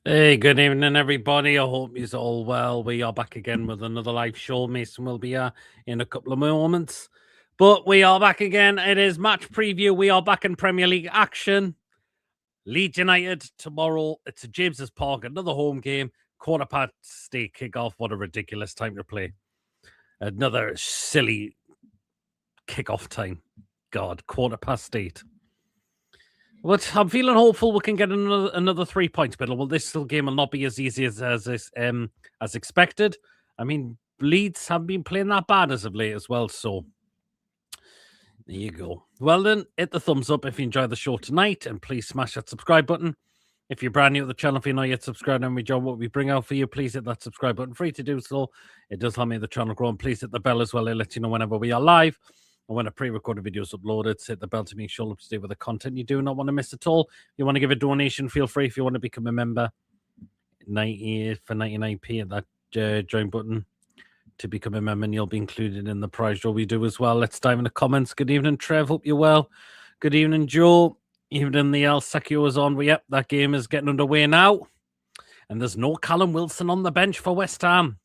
Hey, good evening, everybody. I hope you're all well. We are back again with another live show. Mason will be here in a couple of moments. But we are back again. It is match preview. We are back in Premier League action. Leeds United tomorrow. It's at James's Park, another home game. 8:15 kickoff. What a ridiculous time to play. Another silly kickoff time. God, 8:15. But I'm feeling hopeful we can get another 3 points. But this game will not be as easy as expected. I mean, Leeds haven't been playing that bad as of late as well. So there you go. Well then, hit the thumbs up if you enjoyed the show tonight, and please smash that subscribe button. If you're brand new to the channel, if you're not yet subscribed and we enjoy what we bring out for you, please hit that subscribe button. Free to do so. It does help me the channel grow, and please hit the bell as well. It lets you know whenever we are live. And when a pre-recorded video is uploaded, hit the bell to make sure up to date with the content you do not want to miss at all. If you want to give a donation, feel free. If you want to become a member, 90 for 99p at that join button to become a member, and you'll be included in the prize draw we do as well. Let's dive in the comments. Good evening, Trev. Hope you're well. Good evening, Joe. Evening, the El Secchio is on. Yep, that game is getting underway now. And there's no Callum Wilson on the bench for West Ham,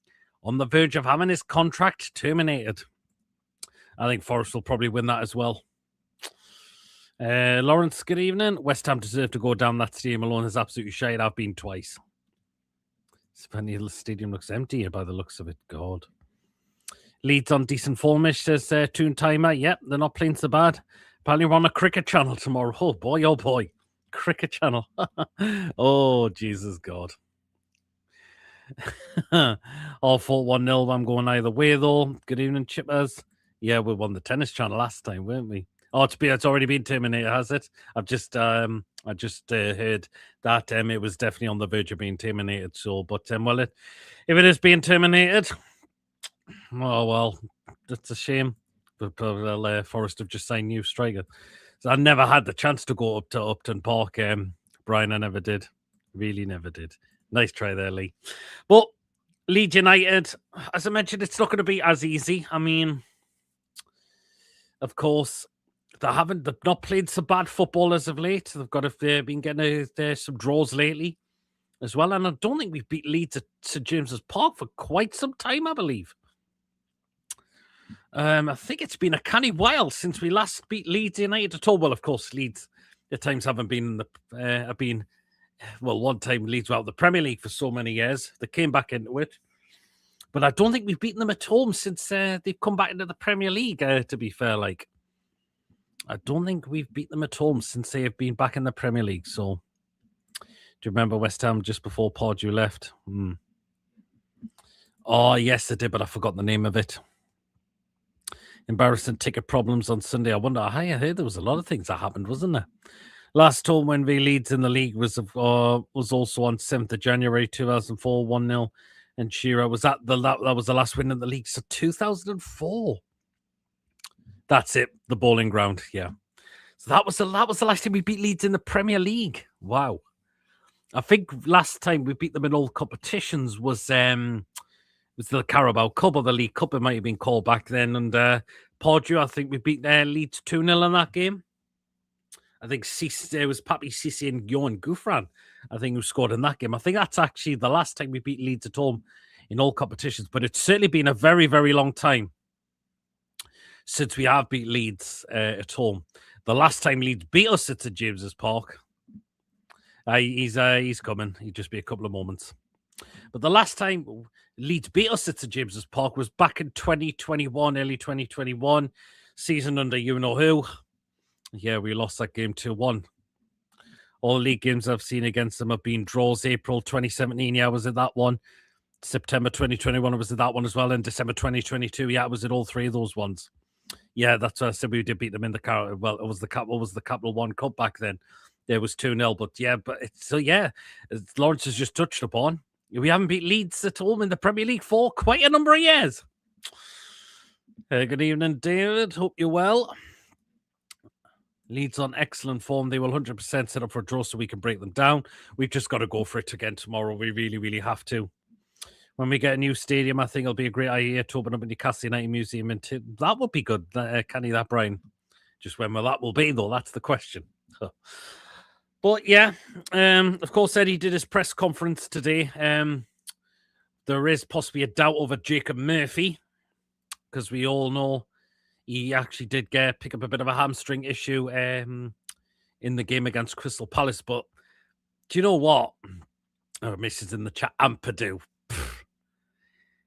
on the verge of having his contract terminated. I think Forest will probably win that as well. Lawrence, good evening. West Ham deserve to go down. That stadium alone is absolutely shite. I've been twice. The stadium looks empty by the looks of it. God. Leeds on decent formish, says Toon Timer. Yep, they're not playing so bad. Apparently we're on a cricket channel tomorrow. Oh boy. Cricket channel. Oh, Jesus God. All 4-1-0. I'm going either way, though. Good evening, Chippers. Yeah, we won the tennis channel last time, weren't we? Oh, it's already been terminated, has it? I just heard that it was definitely on the verge of being terminated. So, but if it is being terminated, oh well, that's a shame. But Forest have just signed new striker. So I never had the chance to go up to Upton Park. Brian, I never did. Really never did. Nice try there, Lee. But Leeds United, as I mentioned, it's not going to be as easy. I mean, of course, they've not played so bad football as of late. They've been getting some draws lately as well. And I don't think we've beat Leeds at St James's Park for quite some time, I believe. I think it's been a canny while since we last beat Leeds United at all. Well, of course, Leeds at times haven't been one time Leeds were out of the Premier League for so many years. They came back into it. But I don't think we've beaten them at home since they've come back into the Premier League, to be fair. I don't think we've beat them at home since they have been back in the Premier League. So, do you remember West Ham just before Pardew left? Oh, yes, I did, but I forgot the name of it. Embarrassing ticket problems on Sunday. I wonder, I heard there was a lot of things that happened, wasn't there? Last home when we Leeds in the league was also on 7th of January 2004, 1-0. And Shearer was that was the last win in the league. So 2004. That's it. The Bowling Ground. Yeah. So that was the last time we beat Leeds in the Premier League. Wow. I think last time we beat them in all competitions was the Carabao Cup or the League Cup. It might have been called back then. And Pardew, I think we beat Leeds 2-0 in that game. I think it was Papi Cissé and Johan Gouffran, I think, who scored in that game. I think that's actually the last time we beat Leeds at home in all competitions. But it's certainly been a very, very long time since we have beat Leeds at home. The last time Leeds beat us at St James's Park, he's coming. He'll just be a couple of moments. But the last time Leeds beat us at St James's Park was back in 2021, early 2021, season under you-know-who. Yeah, we lost that game 2-1. All league games I've seen against them have been draws. April 2017, yeah, I was at that one. September 2021, I was at that one as well. And December 2022, yeah, I was at all three of those ones. Yeah, that's what I said. We did beat them in the well, it was the Capital One Cup back then. There was 2-0, but yeah, as Lawrence has just touched upon, we haven't beat Leeds at home in the Premier League for quite a number of years. Good evening, David. Hope you're well. Leeds on excellent form. They will 100% set up for a draw so we can break them down. We've just got to go for it again tomorrow. We really, really have to. When we get a new stadium, I think it'll be a great idea to open up a Newcastle United Museum. And that would be good. Can you that, Brian? Just when will that will be, though? That's the question. But yeah, of course, Eddie did his press conference today. There is possibly a doubt over Jacob Murphy because we all know he actually did pick up a bit of a hamstring issue in the game against Crystal Palace. But do you know what? Oh, Mrs. in the chat, Ampadu.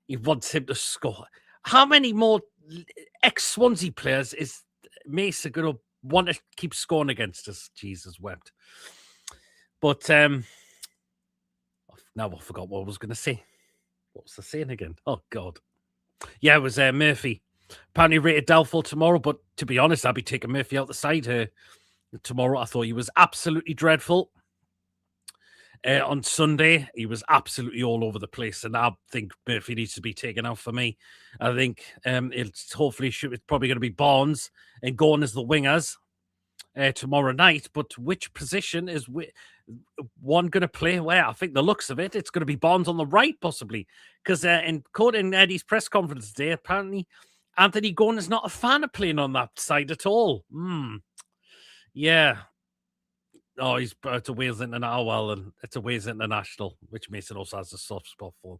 He wants him to score. How many more ex-Swansea players is Mesa going to want to keep scoring against us? Jesus wept. But now I forgot what I was going to say. What was I saying again? Oh, God. Yeah, it was Murphy. Apparently rated doubtful tomorrow, but to be honest, I'll be taking Murphy out the side here tomorrow. I thought he was absolutely dreadful. On Sunday, he was absolutely all over the place, and I think Murphy needs to be taken out for me. I think it's probably going to be Barnes and Gorn as the wingers tomorrow night. But which position is one going to play where? I think the looks of it, it's going to be Barnes on the right, possibly, because in quoting Eddie's press conference today, apparently Anthony Gorn is not a fan of playing on that side at all. Yeah. Oh, it's a Wales International. Oh, well, and it's a Wales International, which Mason also has a soft spot for.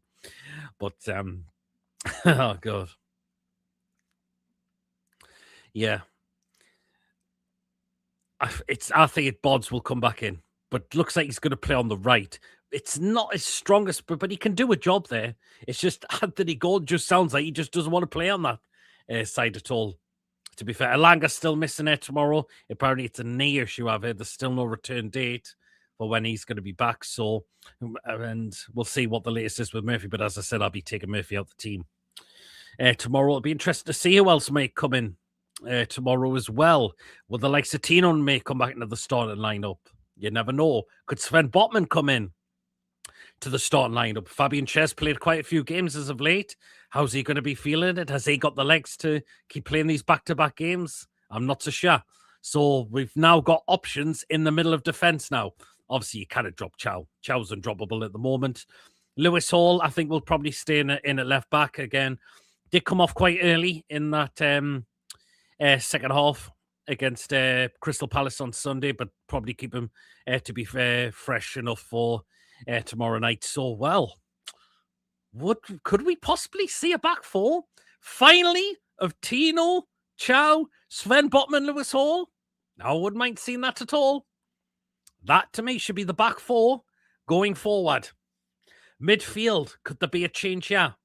But, oh, God. Yeah. I think Bodds will come back in, but looks like he's going to play on the right. It's not his strongest, but he can do a job there. It's just Anthony Gordon just sounds like he just doesn't want to play on that side at all. To be fair, Alanga's still missing it tomorrow. Apparently, it's a knee issue. I've heard there's still no return date for when he's going to be back. So, and we'll see what the latest is with Murphy. But as I said, I'll be taking Murphy out the team tomorrow. It'll be interesting to see who else may come in tomorrow as well. Will the likes of Tino may come back into the starting lineup? You never know. Could Sven Botman come in to the starting lineup? Fabian Ches played quite a few games as of late. How's he going to be feeling it? Has he got the legs to keep playing these back-to-back games? I'm not so sure. So we've now got options in the middle of defence now. Obviously, you kind of drop Chow. Chow's undroppable at the moment. Lewis Hall, I think, will probably stay in at left back again. Did come off quite early in that second half against Crystal Palace on Sunday, but probably keep him to be fresh enough for tomorrow night. So, well, could we possibly see a back four finally of Tino, Chow, Sven Botman, Lewis Hall? I wouldn't mind seeing that at all. That to me should be the back four going forward. Midfield, could there be a change here?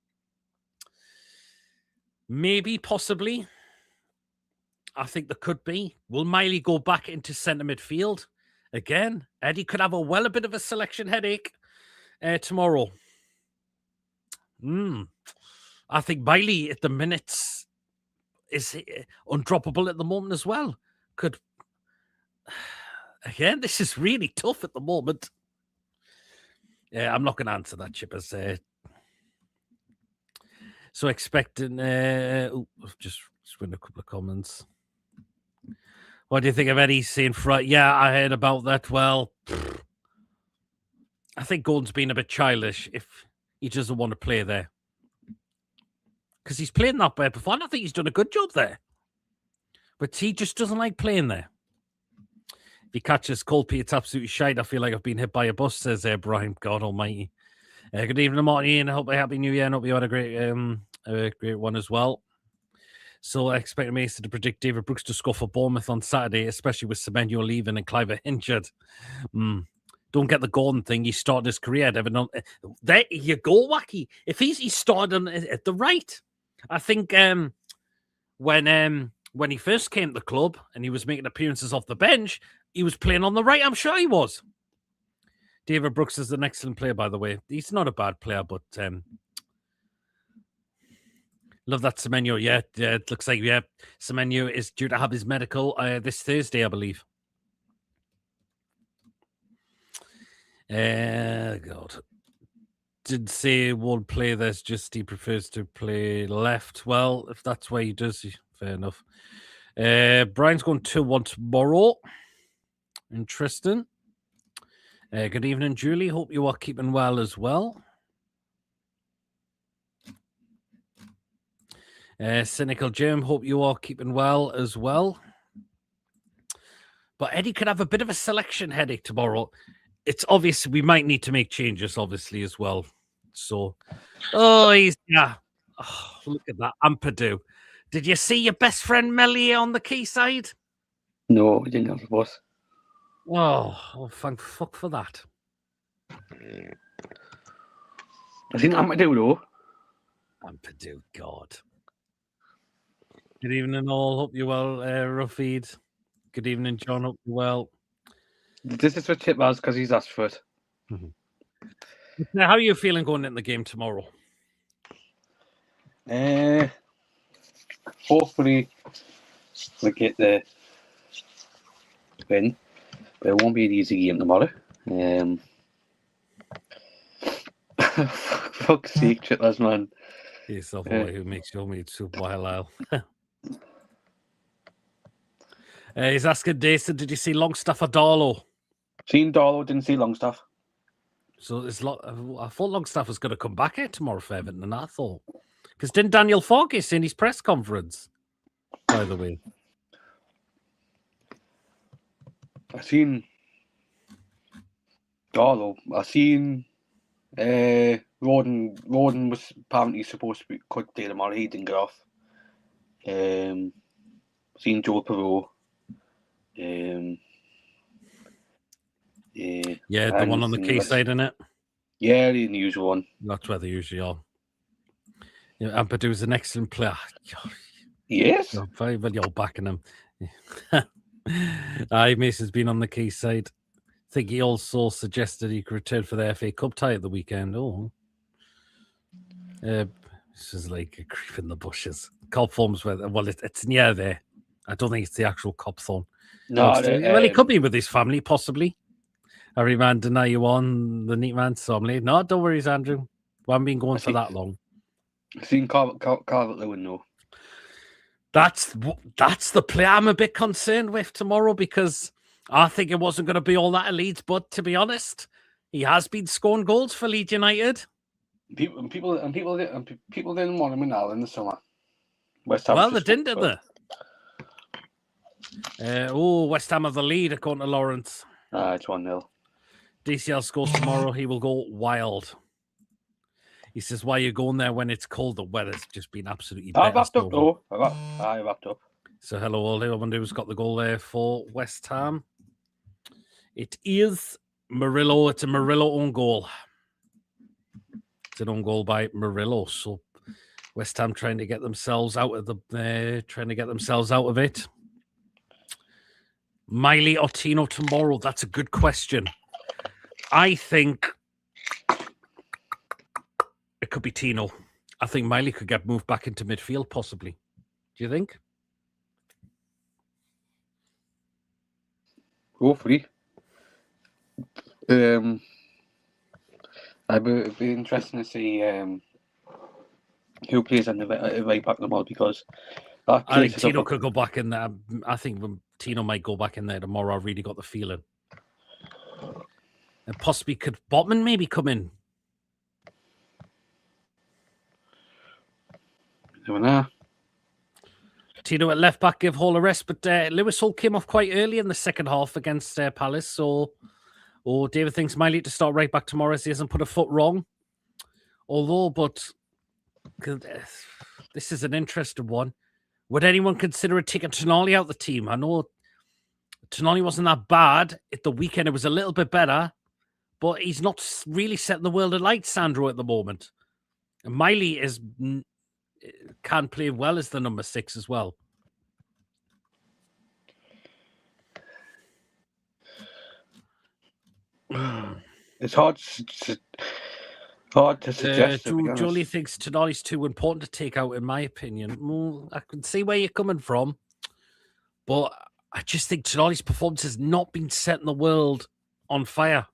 Maybe, possibly. I think there could be. Will Miley go back into centre midfield? Again, Eddie could have a bit of a selection headache tomorrow. I think Miley at the minutes is undroppable at the moment as well. Again, this is really tough at the moment. Yeah, I'm not going to answer that, Chippers. So expecting... just read a couple of comments. What do you think of Eddie saying Yeah, I heard about that. Well, I think Gordon's been a bit childish if he doesn't want to play there. Because he's playing that way before, and I think he's done a good job there. But he just doesn't like playing there. If he catches Colby, it's absolutely shite. I feel like I've been hit by a bus, says Brian. God almighty. Good evening, Martin. I hope a happy new year, and hope you had a great one as well. So I expect Mason to predict David Brooks to score for Bournemouth on Saturday, especially with Semenyo leaving and Cliver injured. Don't get the Gordon thing. He started his career. There you go, Wacky. If he started at the right, I think when he first came to the club and he was making appearances off the bench, he was playing on the right. I'm sure he was. David Brooks is an excellent player, by the way. He's not a bad player, but love that Semenyo. Yeah, it looks like Semenyo is due to have his medical this Thursday, I believe. God. Did say won't play this, just he prefers to play left. Well, if that's why he does, fair enough. Brian's going 2-1 tomorrow. Interesting. Good evening, Julie. Hope you are keeping well as well. Cynical Jim, hope you are keeping well as well. But Eddie could have a bit of a selection headache tomorrow. It's obvious we might need to make changes, obviously, as well. So, yeah. Oh, look at that. Ampadu. Did you see your best friend Melly on the quayside? No, we didn't have the bus. Thank fuck for that. I think Ampadu, though. Ampadu, God. Good evening, all. Hope you're well, Rafid. Good evening, John. Hope you're well. This is what Chip has because he's asked for it. Now, how are you feeling going into the game tomorrow? Hopefully, we get the win, but it won't be an easy game tomorrow. Fuck's sake, Chitlers, man. He's the boy who makes your meat soup while he's asking Jason, did you see Longstaff or Darlow? Seen Darlow, didn't see Longstaff. So I thought Longstaff was going to come back here tomorrow for Everton, and I thought, because didn't Daniel Farke say in his press conference, by the way? I seen Darlow. I seen Roden was apparently supposed to be quick day tomorrow. He didn't get off. Seen Joe Perot. Yeah, the one on the quayside, isn't it? Yeah, the usual one. That's where they usually are. Yeah, Ampadu's an excellent player. Yes. Very well, you're backing him. Mason's been on the quayside. I think he also suggested he could return for the FA Cup tie at the weekend. This is like a creep in the bushes. Cop forms it's near there. I don't think it's the actual cop thorn. No, he could be with his family, possibly. Every man deny you on the neat man's family. No, don't worry, Andrew. We haven't been going for that long. I've seen Calvert-Lewin, though. That's the play I'm a bit concerned with tomorrow, because I think it wasn't going to be all that elite, but to be honest, he has been scoring goals for Leeds United. People didn't want him in now in the summer. They didn't, did they? West Ham have the lead according to Lawrence. It's 1-0. DCL scores tomorrow. He will go wild. He says, why are you going there when it's cold? The weather's just been absolutely I wrapped up, though. I wrapped up. So hello, all. I wonder who's got the goal there for West Ham. It is Murillo. It's a Murillo own goal. It's an own goal by Murillo. So West Ham trying to get themselves out of it. Miley or Tino tomorrow? That's a good question. I think it could be Tino. I think Miley could get moved back into midfield, possibly. Do you think? Hopefully. It'd be interesting to see who plays on the right back tomorrow, because I think Tino could go back in there. I think Tino might go back in there tomorrow. I really got the feeling. And possibly could Botman maybe come in? Tino at left back, give Hall a rest, but Lewis Hall came off quite early in the second half against Palace. So, David thinks Miley to start right back tomorrow as he hasn't put a foot wrong. But this is an interesting one. Would anyone consider taking Tonali out of the team? I know Tonali wasn't that bad. At the weekend, it was a little bit better, but he's not really setting the world alight, Sandro, at the moment. And Miley can play well as the number 6 as well. It's hard to suggest. Julie thinks Tonali's too important to take out, in my opinion. I can see where you're coming from, but I just think Tonali's performance has not been setting the world on fire.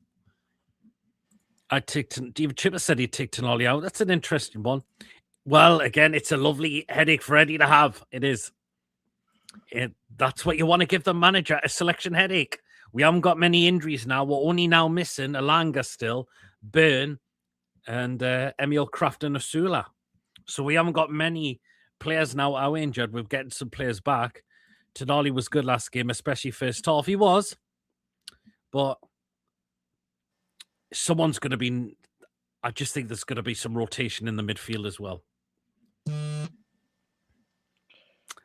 David Chipper said he'd take Tonali out. That's an interesting one. Well, again, it's a lovely headache for Eddie to have. It is. That's what you want to give the manager, a selection headache. We haven't got many injuries now. We're only now missing Alanga still, Byrne, and Emil Kraft and Asula. So we haven't got many players now out injured. We're getting some players back. Tonali was good last game, especially first half. He was, but someone's going to be. I just think there's going to be some rotation in the midfield as well.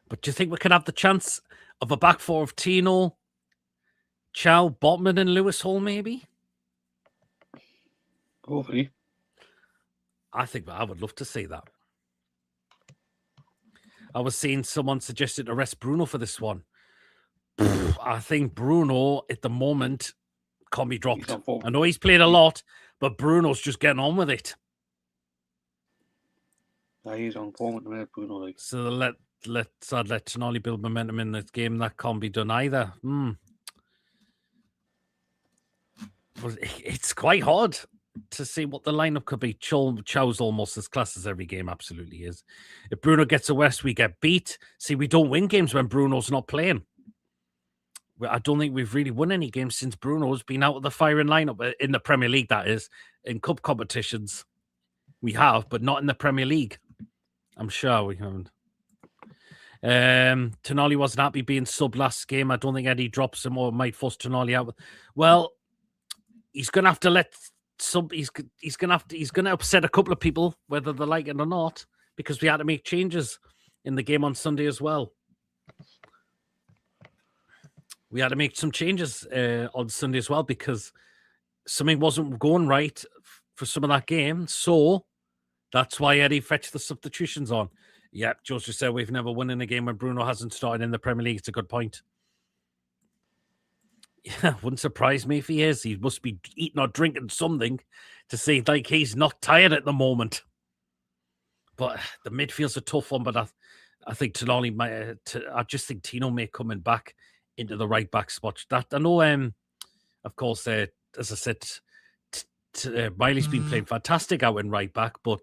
But do you think we could have the chance of a back four of Tino, Chow, Botman, and Lewis Hall, maybe? Hopefully. I would love to see that. I was seeing someone suggested to rest Bruno for this one. I think Bruno at the moment can't be dropped. I know he's played a lot, but Bruno's just getting on with it. He's on form at the minute, Bruno. Like. So let Tonali build momentum in this game. That can't be done either. But it's quite hard to see what the lineup could be. Chow's almost as class as every game, absolutely is. If Bruno gets a rest, we get beat. See, we don't win games when Bruno's not playing. I don't think we've really won any games since Bruno's been out of the firing lineup in the Premier League, that is. In cup competitions, we have, but not in the Premier League. I'm sure we haven't. Tonali wasn't happy being sub last game. I don't think Eddie drops him or might force Tonali out. Well, he's going to have to let he's going to upset a couple of people, whether they like it or not, because we had to make changes in the game on Sunday as well. We had to make some changes on Sunday as well because something wasn't going right for some of that game. So that's why Eddie fetched the substitutions on. Yep, George just said we've never won in a game when Bruno hasn't started in the Premier League. It's a good point. Yeah, wouldn't surprise me if he is. He must be eating or drinking something to say like he's not tired at the moment. But the midfield's a tough one. But I think Tonali might. I just think Tino may coming back into the right back spot. That I know. Of course, as I said, Miley's been playing fantastic out in right back, but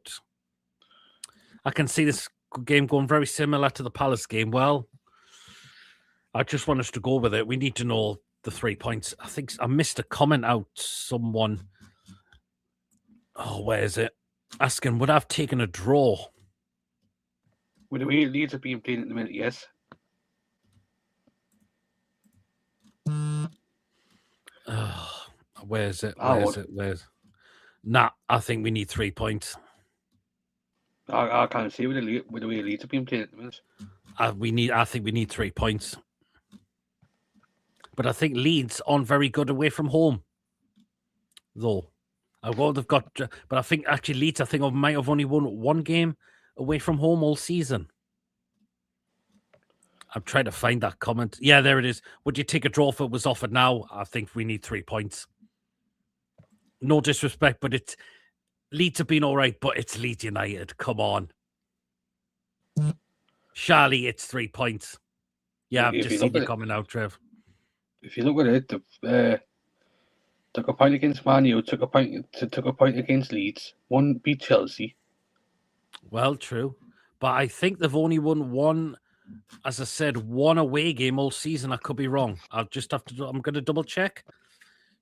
I can see this game going very similar to the Palace game. Well, I just want us to go with it. We need to know the 3 points. I think I missed a comment out. Someone, where is it? Asking, would I have taken a draw? With the way Leeds are being played at the minute, yes. Where is it? Nah, I think we need 3 points. I can't say with the way Leeds are being played at the minute. I think we need 3 points. But I think Leeds aren't very good away from home, though. They've got, but I think actually Leeds, might have only won one game away from home all season. I'm trying to find that comment. Yeah, there it is. Would you take a draw if it was offered now? I think we need 3 points. No disrespect, but Leeds have been all right, but it's Leeds United. Come on. Charlie, it's 3 points. Yeah, I've just seen you coming out, Trev. If you look at it, took a point against Man U, took a point against Leeds, one beat Chelsea. Well, true. But I think they've only won one, as I said, one away game all season. I could be wrong. I'll just have to, I'm going to double check.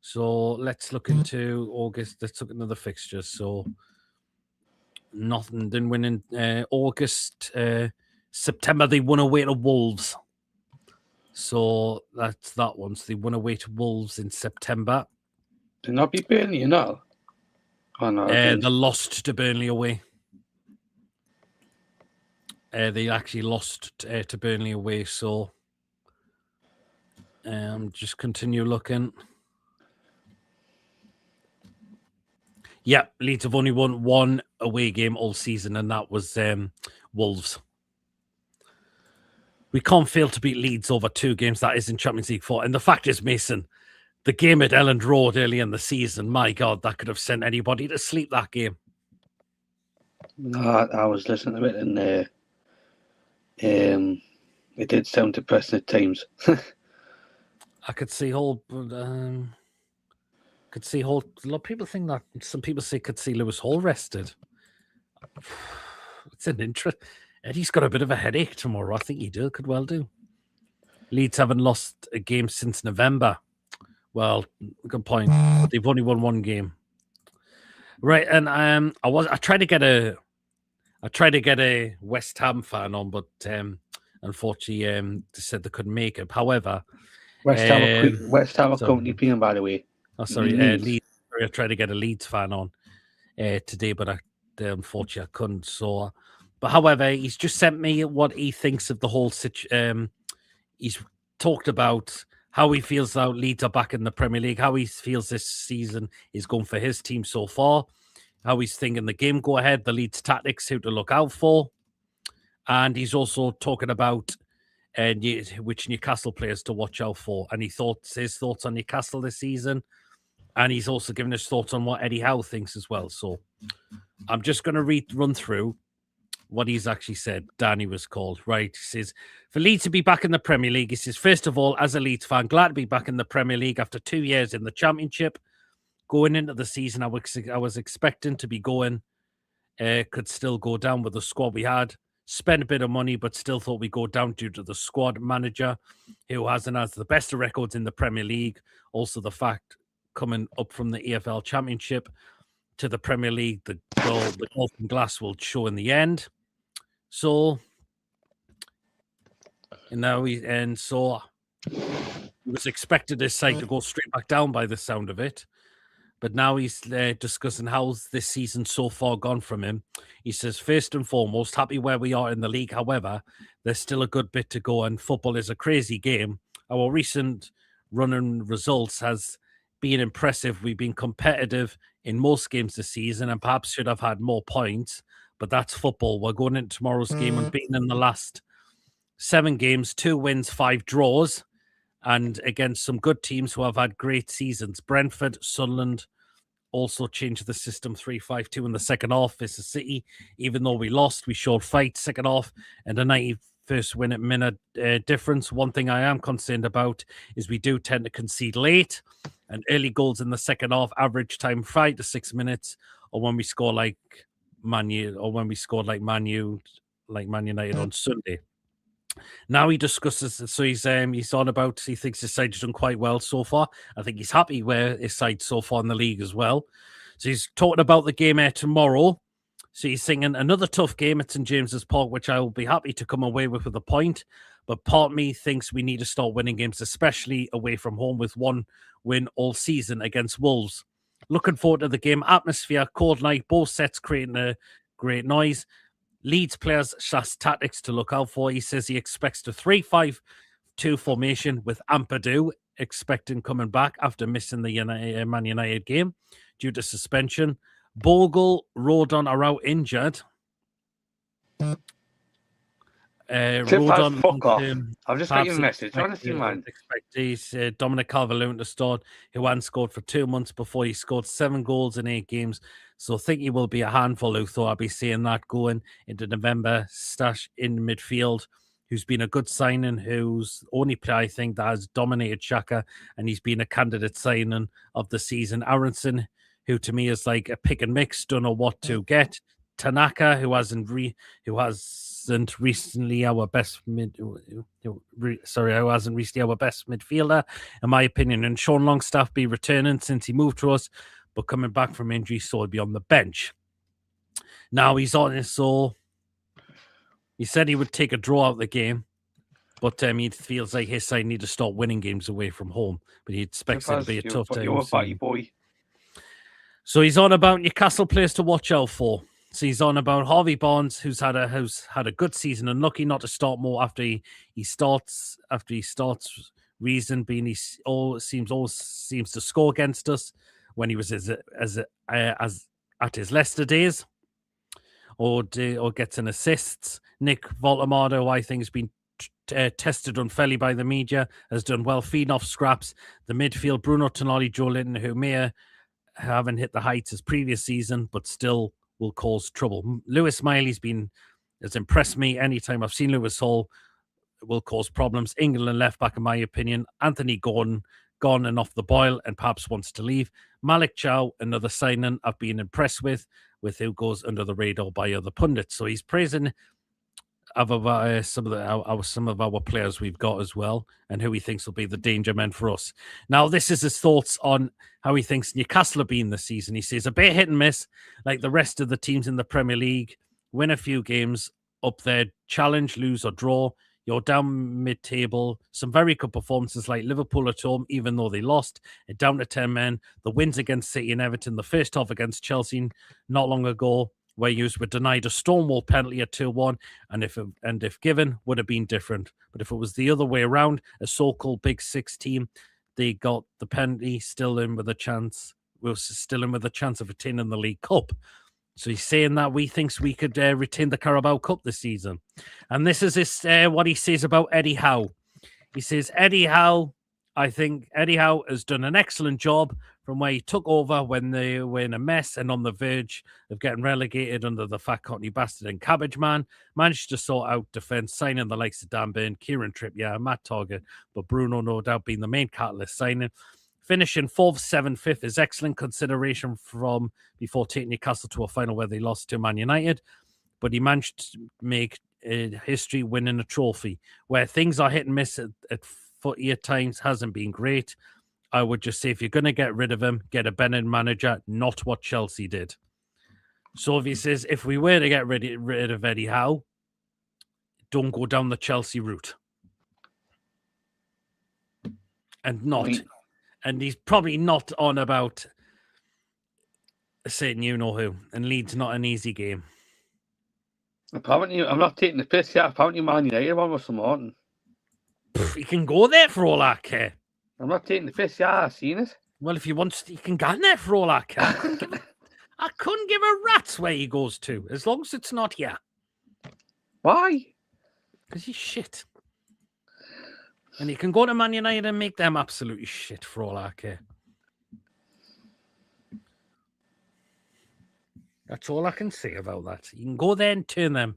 So let's look into August. Let's look into the fixtures. So nothing, didn't win in August. September, they won away to Wolves. So that's that one. So they won away to Wolves in September. Did not beat Burnley, you know? Oh, no, they lost to Burnley away. They actually lost to Burnley away. So just continue looking. Yeah, Leeds have only won one away game all season, and that was Wolves. We can't fail to beat Leeds over 2 games. That is in Champions League 4. And the fact is, Mason, the game at Elland Road early in the season, my God, that could have sent anybody to sleep, that game. No, I was listening to it, and it did sound depressing at times. I could see a lot of people think that. Some people say could see Lewis Hall rested. It's an interest. Eddie's got a bit of a headache tomorrow. I think he could well do. Leeds haven't lost a game since November. Well, good point. But they've only won one game. Right, and I tried to get a West Ham fan on, but unfortunately, they said they couldn't make it. However, West Ham are so- currently playing, by the way. oh, sorry, Leeds. Leeds. I tried to get a Leeds fan on today, but unfortunately I couldn't. So, but however, he's just sent me what he thinks of the whole situation. He's talked about how he feels now Leeds are back in the Premier League, how he feels this season is going for his team so far, how he's thinking the game go ahead, the Leeds tactics, who to look out for. And he's also talking about which Newcastle players to watch out for. And his thoughts on Newcastle this season. And he's also given his thoughts on what Eddie Howe thinks as well. So I'm just going to run through what he's actually said. Danny was called, right? He says, for Leeds to be back in the Premier League, he says, first of all, as a Leeds fan, glad to be back in the Premier League after 2 years in the Championship. Going into the season, I was expecting to be going, could still go down with the squad we had. Spent a bit of money, but still thought we'd go down due to the squad manager, who has the best of records in the Premier League. Also, the fact coming up from the EFL Championship to the Premier League, the golden glass will show in the end. So, so he was expected this side to go straight back down by the sound of it. But now he's discussing how's this season so far gone from him. He says, first and foremost, happy where we are in the league. However, there's still a good bit to go, and football is a crazy game. Our recent running results has been impressive. We've been competitive in most games this season and perhaps should have had more points, but that's football. We're going into tomorrow's game unbeaten in the last 7 games, 2 wins, 5 draws, and against some good teams who have had great seasons. Brentford, Sunderland also changed the system 3-5-2 in the second half. It's a City. Even though we lost, we showed fight second half and a 91st win at minute difference. One thing I am concerned about is we do tend to concede late, and early goals in the second half, average time 5 to 6 minutes, or when we score like Man United on Sunday. Now he discusses, so he's on about, he thinks his side's done quite well so far. I think he's happy where his side's so far in the league as well. So he's talking about the game tomorrow. So he's thinking another tough game at St. James's Park, which I will be happy to come away with a point. But part of me thinks we need to start winning games, especially away from home, with 1 win all season against Wolves. Looking forward to the game. Atmosphere, cold night, both sets creating a great noise. Leeds players has tactics to look out for. He says he expects the 3-5-2 formation with Ampadu expecting coming back after missing the Man United game due to suspension. Bogle, Rodon are out injured. Rodon, fuck off. I've just got your message. Honestly, man. Expect Dominic Calvert-Lewin to start, who hadn't scored for 2 months before. He scored 7 goals in 8 games. So I think he will be a handful, who thought I'll be seeing that going into November. Stash in midfield, who's been a good signing, who's only player, I think, that has dominated Xhaka, and he's been a candidate signing of the season. Aronson, who to me is like a pick and mix, don't know what to get. Tanaka, who hasn't recently our best midfielder, in my opinion. And Sean Longstaff be returning since he moved to us, but coming back from injury, so he'll be on the bench. Now he's on it, so he said he would take a draw out of the game, but he feels like his side need to start winning games away from home. But he expects it to be a tough time. You're a party boy. So he's on about Newcastle players to watch out for. So he's on about Harvey Barnes, who's had a good season, and lucky not to start more after he starts. Reason being, he always seems to score against us when he was as at his Leicester days, or gets an assist. Nick Voltemada, who I think has been tested unfairly by the media, has done well feeding off scraps. The midfield, Bruno Tonali, Joe Linton, who may haven't hit the heights as previous season, but still will cause trouble. Lewis Miley's has impressed me anytime I've seen Lewis Hall. Will cause problems. England left back, in my opinion. Anthony Gordon, gone and off the boil and perhaps wants to leave. Malik Chow, another signing I've been impressed with who goes under the radar by other pundits. So he's praising some of our players we've got as well, and who he thinks will be the danger men for us. Now, this is his thoughts on how he thinks Newcastle have been this season. He says a bit hit and miss, like the rest of the teams in the Premier League. Win a few games up there, challenge, lose or draw. You're down mid-table. Some very good performances like Liverpool at home, even though they lost. Down to 10 men. The wins against City and Everton. The first half against Chelsea not long ago, where you were denied a Stonewall penalty at 2-1. And if given, would have been different. But if it was the other way around, a so-called Big Six team, they got the penalty, still in with a chance. We're still in with a chance of retaining the League Cup. So he's saying that we thinks we could retain the Carabao Cup this season. And this is what he says about Eddie Howe. He says, I think Eddie Howe has done an excellent job from where he took over when they were in a mess and on the verge of getting relegated under the Fat Cockney Bastard and Cabbage Man. Managed to sort out defence, signing the likes of Dan Burn, Kieran Trippier, and Matt Target, but Bruno no doubt being the main catalyst signing. Finishing 4th, 7th, 5th is excellent consideration from before taking Newcastle to a final where they lost to Man United. But he managed to make history winning a trophy. Where things are hit and miss at footy at times hasn't been great. I would just say if you're going to get rid of him, get a Bennett manager, not what Chelsea did. So if he says, if we were to get rid of Eddie Howe, don't go down the Chelsea route. And not... And he's probably not on about saying you know who. And Leeds not an easy game. Apparently, I'm not taking the piss yet. Apparently, Man United won with some Morton. He can go there for all I care. I'm not taking the piss yet. I've seen it. Well, if he wants, he can go in there for all I care. I couldn't give a rat's where he goes to, as long as it's not here. Why? Because he's shit. And he can go to Man United and make them absolutely shit for all I care. That's all I can say about that. You can go there and turn them.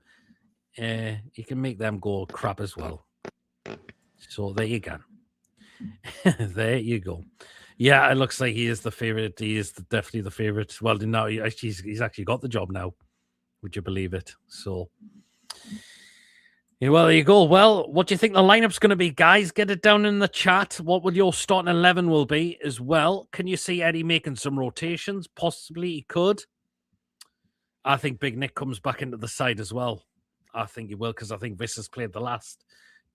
You can make them go crap as well. So there you go. There you go. Yeah, it looks like he is the favourite. He is definitely the favourite. Well, no, he's actually got the job now. Would you believe it? So... Yeah, well, there you go. Well, what do you think the lineup's going to be, guys? Get it down in the chat. What would your starting 11 will be as well? Can you see Eddie making some rotations? Possibly he could. I think Big Nick comes back into the side as well. I think he will because I think Viss has played the last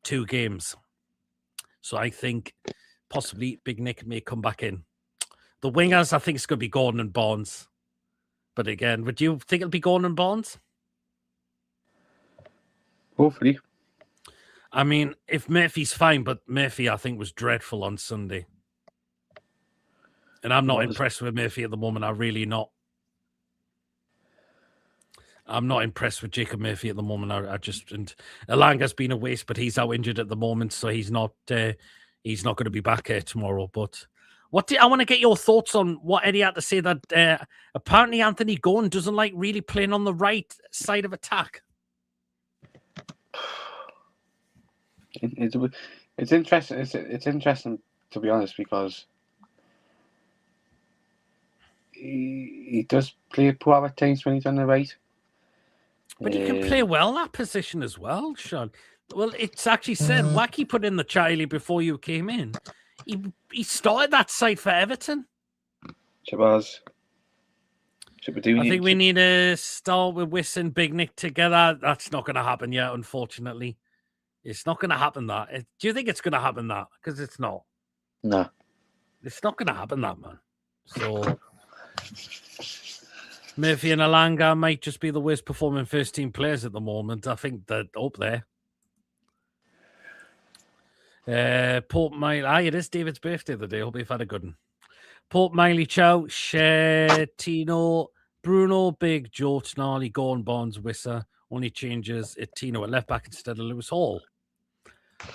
2 games. So I think possibly Big Nick may come back in. The wingers, I think it's going to be Gordon and Barnes. But again, would you think it'll be Gordon and Barnes? Hopefully. I mean, if Murphy's fine, but Murphy, I think, was dreadful on Sunday. And I'm not impressed with Murphy at the moment. I'm really not. I'm not impressed with Jacob Murphy at the moment. I just... And Elanga's been a waste, but he's out injured at the moment, so he's not going to be back here tomorrow. But I want to get your thoughts on what Eddie had to say that apparently Anthony Gordon doesn't like really playing on the right side of attack. It's interesting. It's interesting, to be honest, because he does play poor at times when he's on the right. But he can play well that position as well, Sean. Well, it's actually said, Wacky put in the Charlie before you came in. He started that side for Everton. Shabazz. I think we need to start with Wiss and Big Nick together. That's not going to happen yet, unfortunately. It's not going to happen that. Do you think it's going to happen that? Because it's not. No. It's not going to happen that, man. So Murphy and Elanga might just be the worst performing first team players at the moment. I think they're up there. Port Miley. It is David's birthday today. Hope you've had a good one. Port Miley Chow, Tino, Bruno, Big, Joe, Tonali, Gordon, Bonds, Wisser. Only changes it Tino at left back instead of Lewis Hall.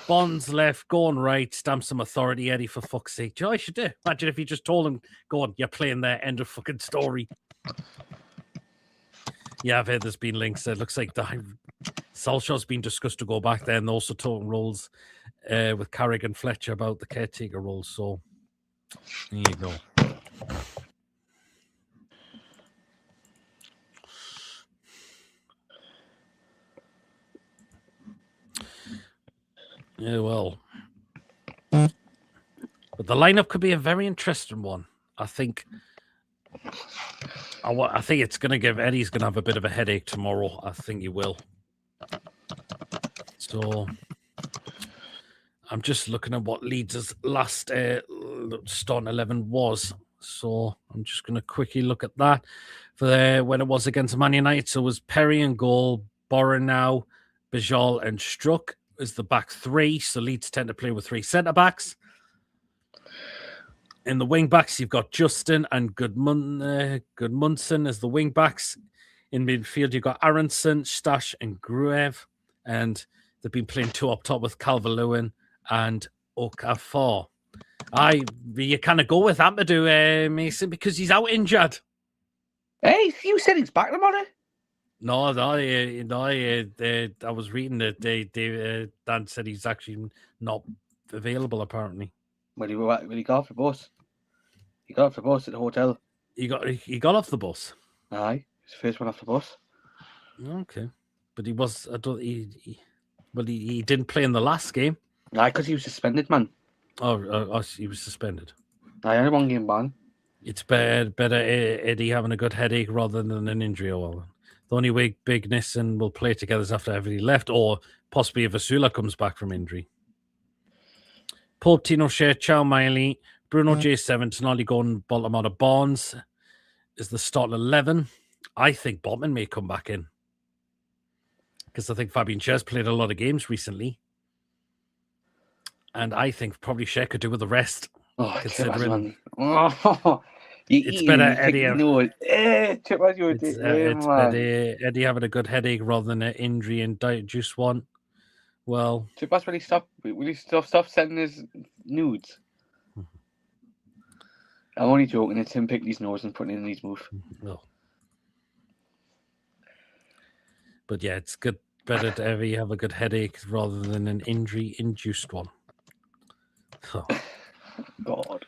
Bonds left, going right, stamp some authority, Eddie, for fuck's sake. Do you know what I should do? Imagine if you just told him, go on, you're playing there, end of fucking story. Yeah, I've heard there's been links. It looks like Solskjaer's been discussed to go back there, and also talking roles with Carrick and Fletcher about the caretaker role. So there you go. Yeah, well. But the lineup could be a very interesting one. I think it's going to give Eddie's going to have a bit of a headache tomorrow. I think he will. So I'm just looking at what Leeds' last starting 11 was. So I'm just going to quickly look at that for when it was against Man United. So it was Perry and goal, Boranow, Bijal and Struck is the back three. So Leeds tend to play with three centre-backs. In the wing-backs, you've got Justin and Gudmundsson as the wing-backs. In midfield, you've got Aronson, Stash and Gruev. And they've been playing two up top with Calvert-Lewin and Okafor. You kind of go with Amadou, Mason, because he's out injured. Hey, you said he's back tomorrow? No, I was reading that Dan said he's actually not available, apparently. Well, he got off the bus. He got off the bus at the hotel. He got off the bus? Aye, he's the first one off the bus. Okay. But he didn't play in the last game. Aye, because he was suspended, man. Oh, he was suspended. Aye, only one game ban. It's better Eddie having a good headache rather than an injury. Well, the only way Big Nissen will play together is after everybody left, or possibly if Asula comes back from injury. Paul Tino Shea, Chow Miley, Bruno J7, Tonali Gordon, Baltimore Barnes is the starting 11. I think Botman may come back in because I think Fabian Schär's played a lot of games recently. And I think probably Shea could do with the rest. Oh, considering it's better Eddie. It's better Eddie having a good headache rather than an injury and diet juice one. Well, Chipas, will he stop sending his nudes? I'm only joking. It's him picking his nose and putting in his move. No. But yeah, it's good. Better to ever have a good headache rather than an injury-induced one. Oh. God.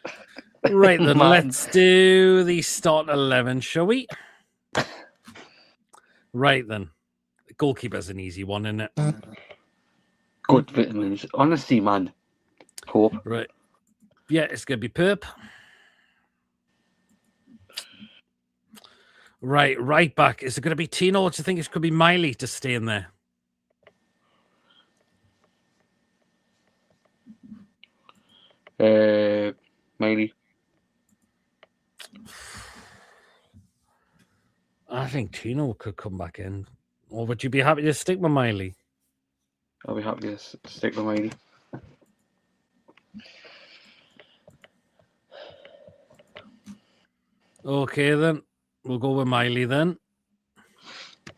Right then, let's do the start 11, shall we? Right then. The goalkeeper's an easy one, isn't it? Good vitamins. Honestly, man. Hope. Right. Yeah, it's going to be Perp. Right back. Is it going to be Tino, or do you think it could be Miley to stay in there? Miley. I think Tino could come back in. Or would you be happy to stick with Miley? I'll be happy to stick with Miley. Okay, then. We'll go with Miley then.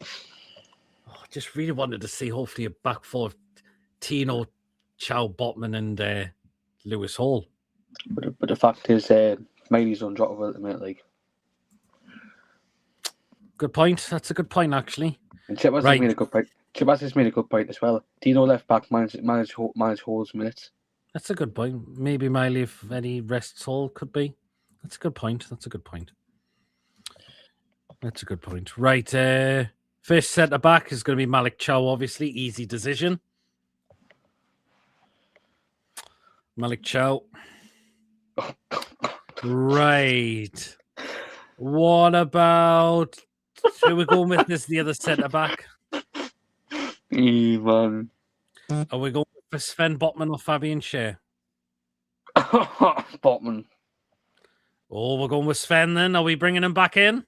I just really wanted to see hopefully a back four of Tino, Chow, Botman and Lewis Hall. But the fact is, Miley's undroppable at the minute. Like, good point. That's a good point, actually. And Chipas has made a good point. Chipas has made a good point as well. Tino left back manage Hall's minutes. That's a good point. Maybe Miley, if any rests Hall, could be. That's a good point. That's a good point. Right. First centre back is going to be Malik Chow, obviously. Easy decision. Malik Chow. Right. What about who we're going with this the other centre back? Man. Are we going for Sven Botman or Fabian Schär? Botman. Oh, we're going with Sven then. Are we bringing him back in?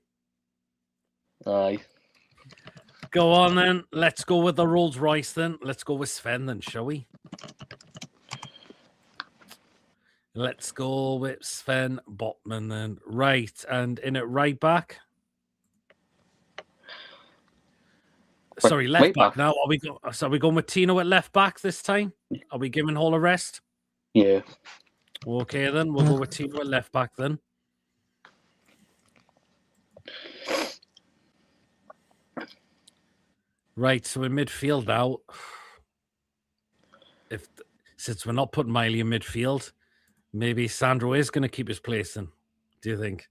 Aye. Go on then. Let's go with the Rolls Royce then. Let's go with Sven then, shall we? Let's go with Sven Botman then. Right. And in it right back. Sorry, left back now. Are we going with Tino at left back this time? Are we giving Hall a rest? Yeah. Okay then. We'll go with Tino at left back then. Right, so in midfield now, since we're not putting Miley in midfield, maybe Sandro is going to keep his place in. Do you think?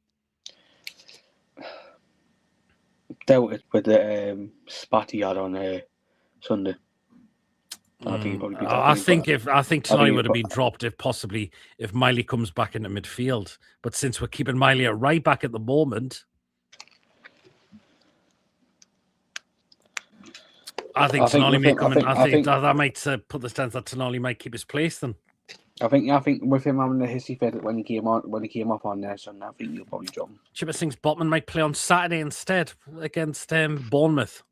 Doubt it with the spat he had on Sunday. I think tonight would have been dropped if Miley comes back into midfield. But since we're keeping Miley at right back at the moment, I think Tonali may come in. I think that might put the stance that Tonali might keep his place then. I think with him having a hissy fit when he came up on there, so I think you'll probably drop him. Chipper thinks Botman might play on Saturday instead against Bournemouth.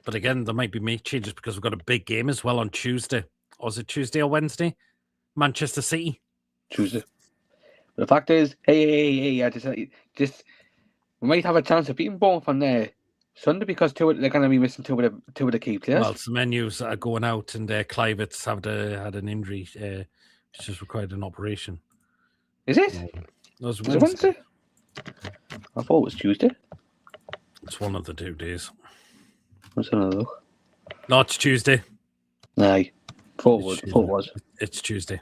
But again, there might be changes because we've got a big game as well on Tuesday. Or is it Tuesday or Wednesday? Manchester City. Tuesday. But the fact is, hey, just we might have a chance of beating Bournemouth on there Sunday because they're going to be missing two of the key players. Well, some menus are going out, and Kluivert's had an injury, which has required an operation. Is it? Is it Wednesday? I thought it was Tuesday. It's one of the 2 days. What's another look? No, it's Tuesday. Aye. Thought it was. It's Tuesday.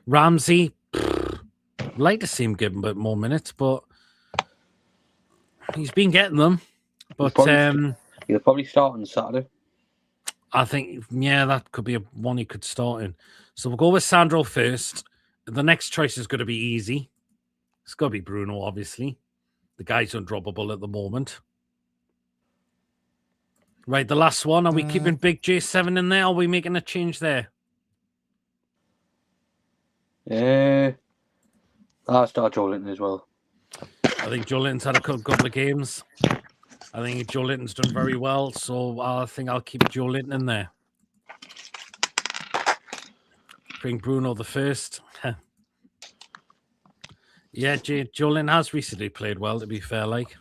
Ramsey, I'd like to see him give him a bit more minutes, but he's been getting them. But he'll probably start on Saturday. I think, that could be one he could start in. So we'll go with Sandro first. The next choice is going to be easy. It's got to be Bruno, obviously. The guy's undroppable at the moment. Right, the last one. Are we keeping Big J7 in there? Or are we making a change there? I'll start Joe Linton as well. I think Joe Linton's had a couple of games. I think Joe Linton's done very well, so I think I'll keep Joe Linton in there. Bring Bruno the first. Yeah, Joe Linton has recently played well, to be fair, like.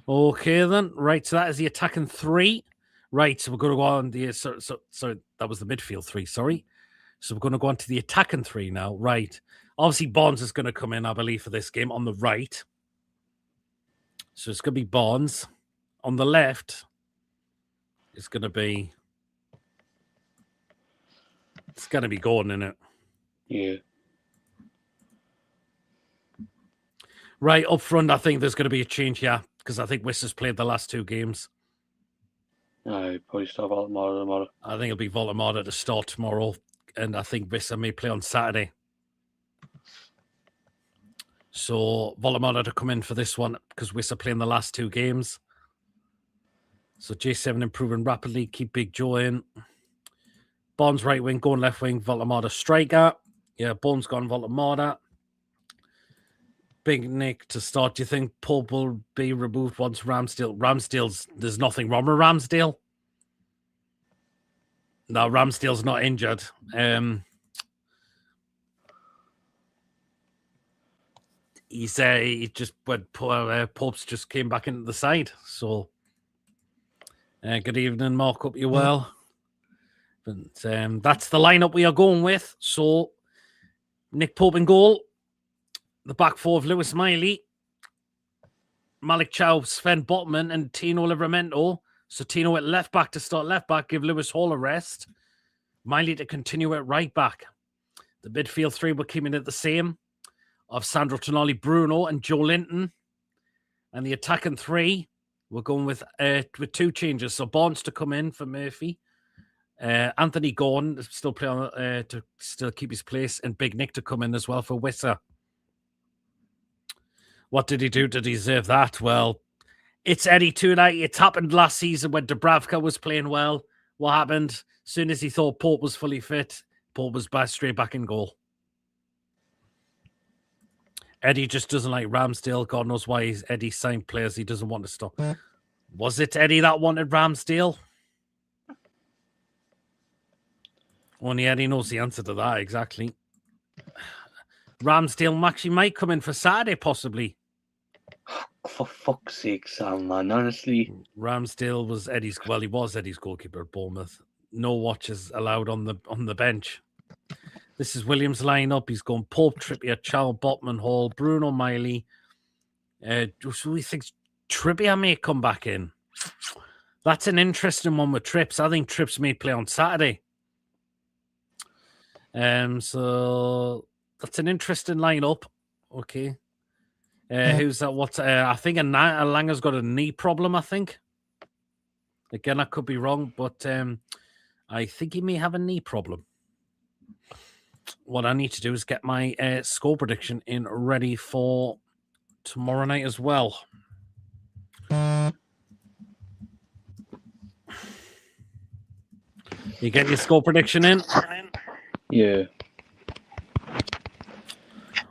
Okay, then. Right, so that is the attacking 3. Right, so we're going to go on the... Sorry, that was the midfield 3, sorry. So we're going to go on to the attacking 3 now. Right. Obviously, Bonds is going to come in, I believe, for this game on the right. So it's going to be Bonds. On the left, it's going to be... It's going to be Gordon, isn't it? Yeah. Right, up front, I think there's going to be a change here because I think Wissa's played the last 2 games. Probably start Voldemort tomorrow. I think it'll be Voldemort to start tomorrow, and I think Wissa may play on Saturday. So Voldemort to come in for this one because Wissa playing the last 2 games. So J7 improving rapidly, keep Big Joe in. Bonds right wing, going left wing, Voldemort striker. Yeah, Bonds gone, Voldemort. Big Nick to start. Do you think Pope will be removed once Ramsdale's there's nothing wrong with Ramsdale? No, Ramsdale's not injured. He just Pope's just came back into the side. So good evening, Mark. Hope you well. But that's the lineup we are going with. So Nick Pope in goal. The back 4 of Lewis Miley, Malik Chow, Sven Botman, and Tino Livramento. So Tino at left back to start left back, give Lewis Hall a rest. Miley to continue at right back. The midfield 3 were keeping it the same of Sandro Tonali, Bruno, and Joe Linton. And the attacking 3, we're going with 2 changes. So Bonds to come in for Murphy. Anthony Gordon still play on to still keep his place, and Big Nick to come in as well for Wissa. What did he do to deserve that? Well, it's Eddie tonight. It's happened last season when Dubravka was playing well. What happened? As soon as he thought Pope was fully fit, Pope was straight back in goal. Eddie just doesn't like Ramsdale. God knows why Eddie signed players he doesn't want to stop. Was it Eddie that wanted Ramsdale? Only Eddie knows the answer to that, exactly. Ramsdale actually might come in for Saturday, possibly. For fuck's sake, Sam, man. Honestly. Ramsdale was Eddie's... Well, he was Eddie's goalkeeper at Bournemouth. No watches allowed on the bench. This is Williams' lineup. He's going Pope, Trippier, Chow, Botman, Hall, Bruno, Miley. So he thinks Trippier may come back in. That's an interesting one with Trips. I think Trips may play on Saturday. So that's an interesting lineup. Okay. Who's that? What? I think Alanga's got a knee problem, I think. Again, I could be wrong, but I think he may have a knee problem. What I need to do is get my score prediction in ready for tomorrow night as well. You getting your score prediction in? Yeah.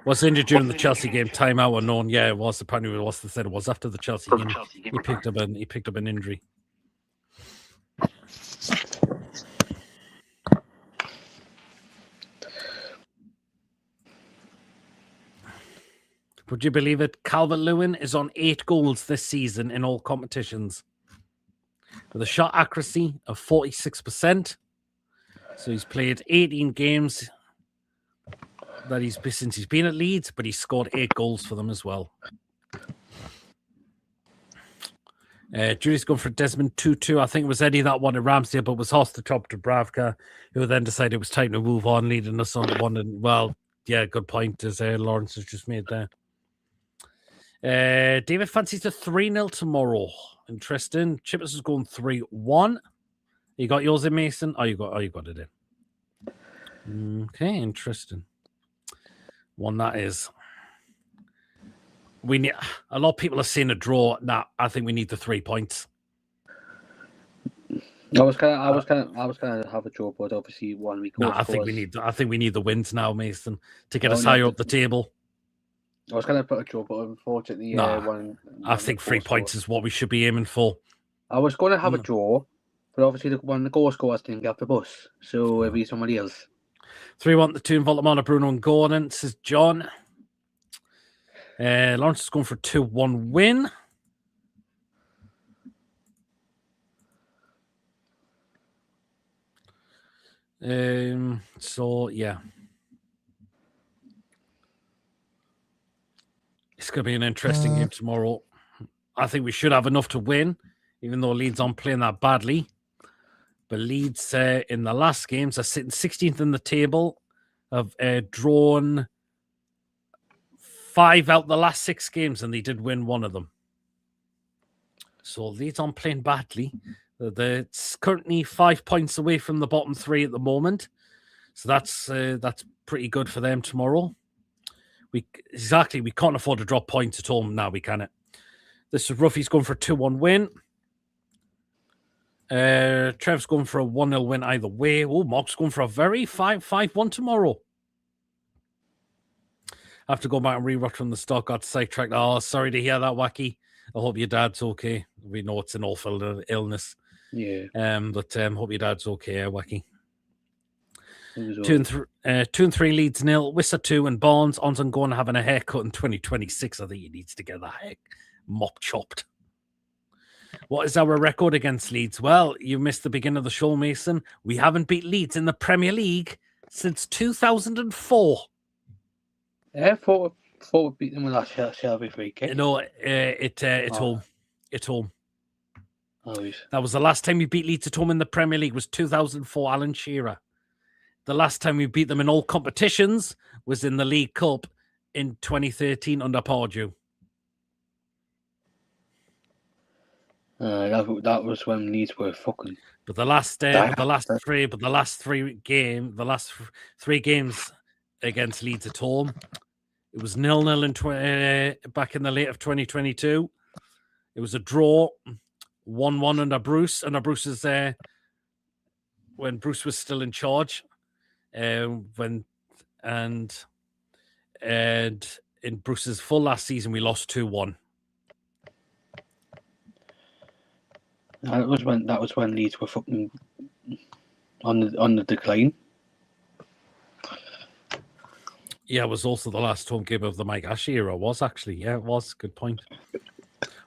Was injured during the Chelsea game. Timeout unknown. Yeah, it was. Apparently, it was. They said it was after the Chelsea game. He picked up an injury. Would you believe it? Calvert-Lewin is on 8 goals this season in all competitions, with a shot accuracy of 46%. So he's played 18 games since he's been at Leeds, but he's scored 8 goals for them as well. Jury's gone for Desmond Tutu. I think it was Eddie that wanted Ramsey, but was Hoss the top to Bravka, who then decided it was time to move on, leading us on to one. And well, yeah, good point as Lawrence has just made there. David fancies a 3-0 tomorrow. Interesting. Chippers is going 3-1. You got yours in, Mason? You got it in. Okay, interesting. One that is. We need a lot of people are saying a draw. Nah, I think we need the 3 points. I was gonna have a draw, but obviously 1 week. No, I think we need the wins now, Mason, to get us higher up the table. I was gonna put a draw, but unfortunately, I think 3 points is what we should be aiming for. I was gonna have a draw, but obviously the goal scorers didn't get off the bus, so it'll be somebody else. 3-1 the 2 in Voltamana, Bruno and Gordon, says John. Lawrence is going for 2-1 win. So yeah, it's going to be an interesting game tomorrow. I think we should have enough to win, even though Leeds aren't playing that badly. But Leeds in the last games are sitting 16th in the table, have drawn 5 out the last 6 games, and they did win 1 of them. So Leeds aren't playing badly. They're currently 5 points away from the bottom 3 at the moment. So that's pretty good for them tomorrow. We can't afford to drop points at home now. We can't. This is Ruffy's going for a 2-1 win. Trev's going for a 1-0 win either way. Oh, Mark's going for a very 5-1 tomorrow. I have to go back and rewatch from the start. Got sidetracked. Oh, sorry to hear that, Wacky. I hope your dad's okay. We know it's an awful illness. Yeah. But hope your dad's okay, Wacky. 2 and 3 Leeds 0. Wisser 2 and Barnes. On's going having a haircut in 2026. I think he needs to get that hair mop chopped. What is our record against Leeds? Well, you missed the beginning of the show, Mason. We haven't beat Leeds in the Premier League since 2004. Yeah, thought we beat them with that Shelby free kick. No, it's home. It's home. Oh, that was the last time we beat Leeds at home in the Premier League was 2004, Alan Shearer. The last time we beat them in all competitions was in the League Cup in 2013 under Pardew. That was when Leeds were fucking. But the last 3 games against Leeds at home, it was 0-0 back in the late of 2022. It was a draw, 1-1 under Bruce. Under Bruce's when Bruce was still in charge. And in Bruce's full last season, we lost 2-1. That was when Leeds were fucking on the decline. Yeah, it was also the last home game of the Mike Ashley era. Was actually, yeah, it was. Good point.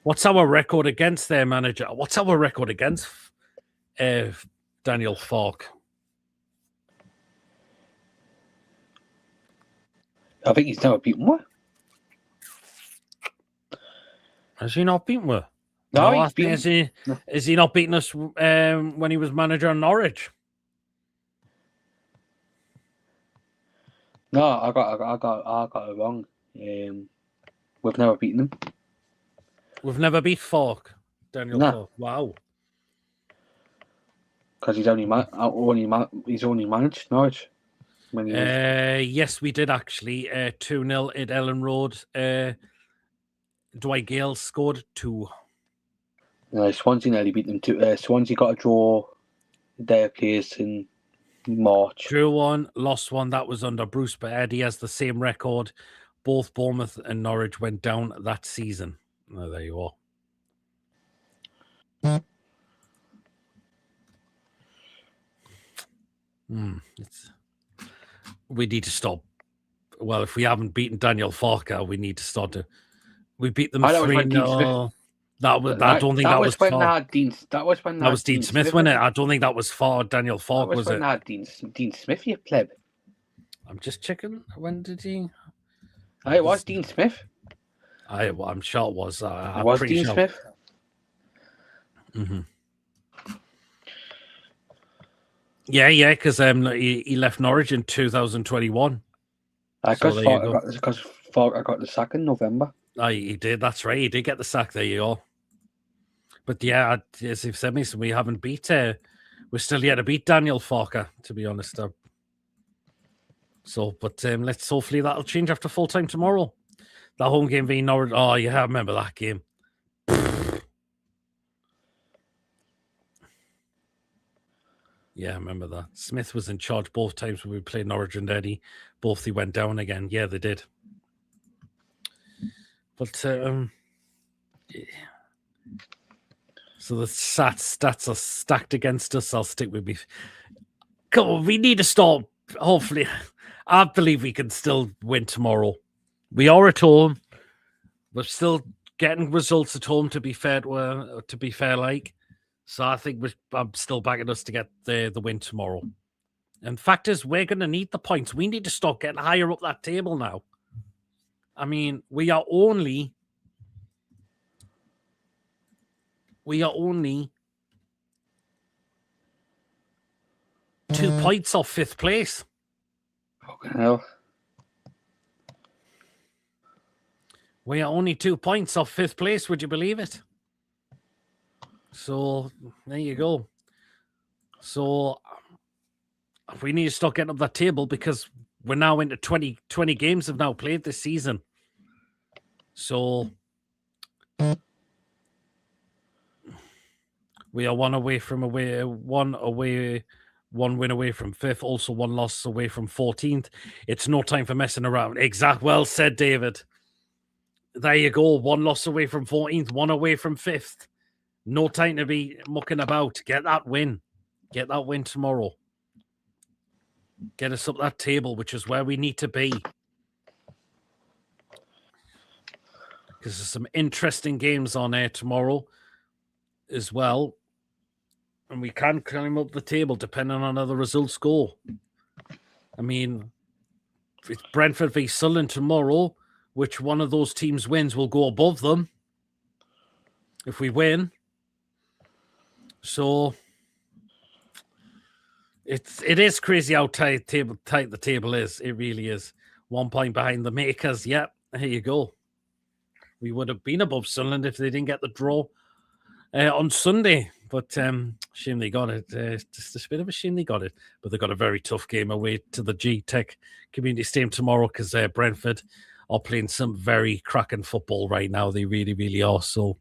What's our record against their manager? What's our record against Daniel Farke? I think he's never beaten one. Has he not beaten one? No, Is he not beating us when he was manager in Norwich? No, I got it wrong. We've never beaten him. We've never beat Farke, Daniel Farke. Wow. Because he's only managed Norwich. Yes, we did actually. 2-0 at Ellen Road. Dwight Gale scored 2. Swansea nearly beat them too. Swansea got a draw their place in March. Drew one, lost one. That was under Bruce, but Eddie has the same record. Both Bournemouth and Norwich went down that season. Oh, there you are. We need to stop. Well, if we haven't beaten Daniel Farke, we need to start to. We beat them 3-0. That was. I don't think that was when far. that was when that was Dean Smith, wasn't it? I don't think that was far. Daniel Farke was it? Dean Smith, you pleb. I'm just checking. When did he? It was Dean Smith. I'm sure it was. It was Dean Smith. Mm-hmm. Yeah, because he left Norwich in 2021. Because Farke got the sack in November. He did. That's right. He did get the sack. There you go. But yeah, as you've said, Mason, we haven't beat. We're still yet to beat Daniel Farke, to be honest. But let's hopefully that'll change after full time tomorrow. That home game being Norwich. Oh yeah, I remember that game. Yeah, I remember that. Smith was in charge both times when we played Norwich and Eddie. Both they went down again. Yeah, they did. But yeah. So the stats are stacked against us. I'll stick with me. Come on, we need to stop. Hopefully, I believe we can still win tomorrow. We are at home. We're still getting results at home. To be fair, so I think I'm still backing us to get the win tomorrow. And fact is, we're going to need the points. We need to start getting higher up that table now. I mean, we are only 2 points off 5th place. Fucking hell. We are only 2 points off 5th place. Would you believe it? So there you go. So we need to start getting up that table because we're now into 20 games have now played this season. So we are one win away from 5th, also 1 loss away from 14th. It's no time for messing around. Well said, David. There you go. 1 loss away from 14th, 1 away from 5th. No time to be mucking about. Get that win. Get that win tomorrow. Get us up that table, which is where we need to be. Because there's some interesting games on air tomorrow as well. And we can climb up the table depending on how the results go. I mean, if it's Brentford v Sunderland tomorrow, which one of those teams wins will go above them if we win. So it is crazy how tight the table is. It really is. 1 point behind the makers. Yep, here you go. We would have been above Sunderland if they didn't get the draw on Sunday. But shame they got it. Just a bit of a shame they got it. But they got a very tough game away to the G-Tech Community Stadium tomorrow because Brentford are playing some very cracking football right now. They really, really are. So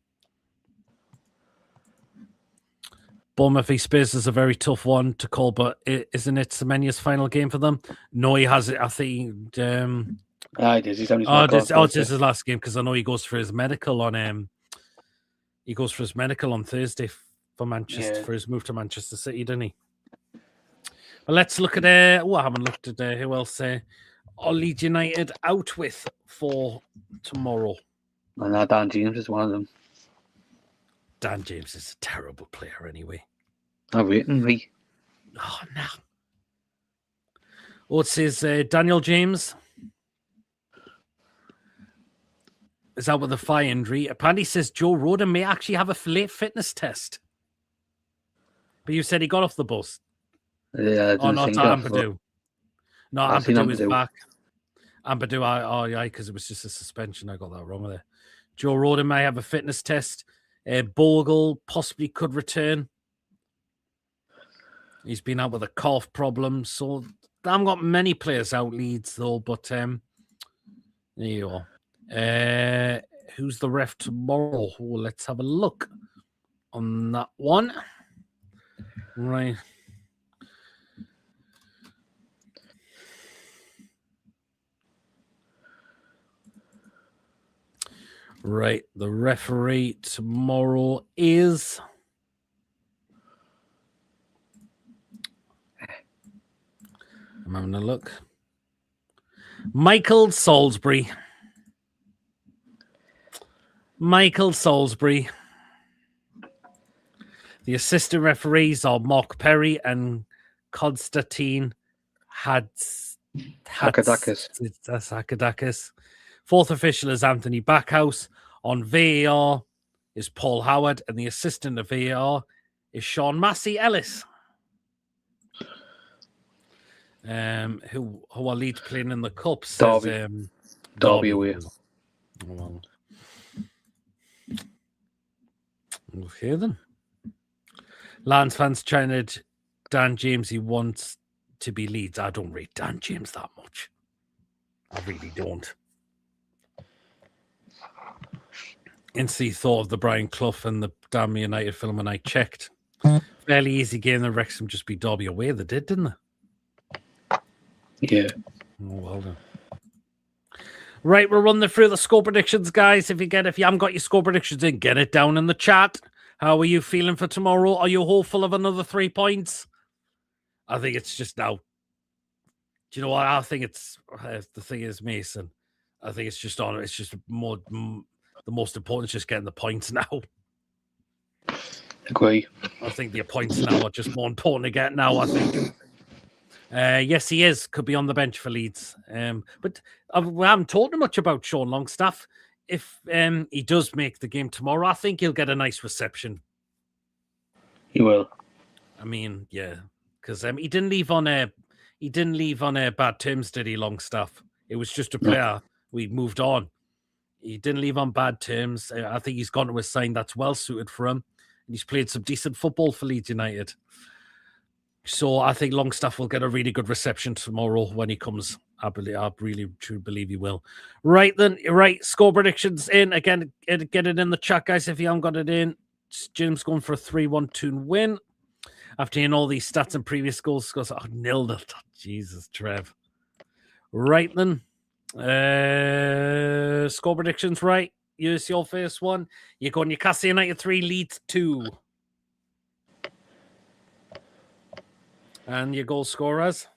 Bournemouth v Spurs is a very tough one to call, but isn't it Semenya's final game for them? No, he has it. I think. It is. He's only this is his last game because I know he goes for his medical on. He goes for his medical on Thursday for Manchester for his move to Manchester City, didn't he? But let's look at. I haven't looked at who else. Leeds United out with for tomorrow. And Dan James is one of them. Dan James is a terrible player anyway. I'm waiting, me. Oh, no. Oh, it says Daniel James is out with a thigh injury. Apparently says Joe Roden may actually have a late fitness test. But you said he got off the bus. Yeah, not Ampadu. No, Ampadu is back. Ampadu, because it was just a suspension. I got that wrong there. Joe Roden may have a fitness test. Bogle possibly could return. He's been out with a calf problem. So I haven't got many players out, Leeds, though. But there you are. Who's the ref tomorrow? Let's have a look on that one. Right. Right, the referee tomorrow is... I'm having a look. Michael Salisbury. Michael Salisbury. The assistant referees are Mark Perry and Konstantin Hakadakis. Fourth official is Anthony Backhouse. On VAR is Paul Howard, and the assistant of VAR is Sean Massey Ellis. Who are Leeds playing in the Cup? Says Derby away. Well, okay then. Lance fans chanted Dan James, he wants to be Leeds. I don't rate Dan James that much. I really don't. Instantly thought of the Brian Clough and the Damn United film, and I checked. Fairly easy game. The Wrexham just beat Derby away. They did, didn't they? Yeah. Oh, well done. Right, we're running through the score predictions, guys. If you haven't got your score predictions in, get it down in the chat. How are you feeling for tomorrow? Are you hopeful of another 3 points? I think it's just now. Do you know what? I think it's the thing is, Mason. I think it's just on. It's just more. The most important is just getting the points now. Agree. I think the points now are just more important to get now. I think. Yes, he is. Could be on the bench for Leeds. But we haven't talked much about Sean Longstaff. If he does make the game tomorrow, I think he'll get a nice reception. He will. I mean, yeah, because he didn't leave on bad terms, did he, Longstaff? It was just a player. We moved on. He didn't leave on bad terms. I think he's gone to a sign that's well suited for him. And he's played some decent football for Leeds United. So I think Longstaff will get a really good reception tomorrow when he comes. I really truly believe he will. Right then, right, score predictions in. Again, get it in the chat, guys, if you haven't got it in. Jim's going for a 3-1-2 win. After hearing all these stats and previous goals, goes, oh, nil. Jesus, Trev. Right then. Score predictions, right? Use your first one. You're going Newcastle United 3, Leeds 2. And your goal scorers?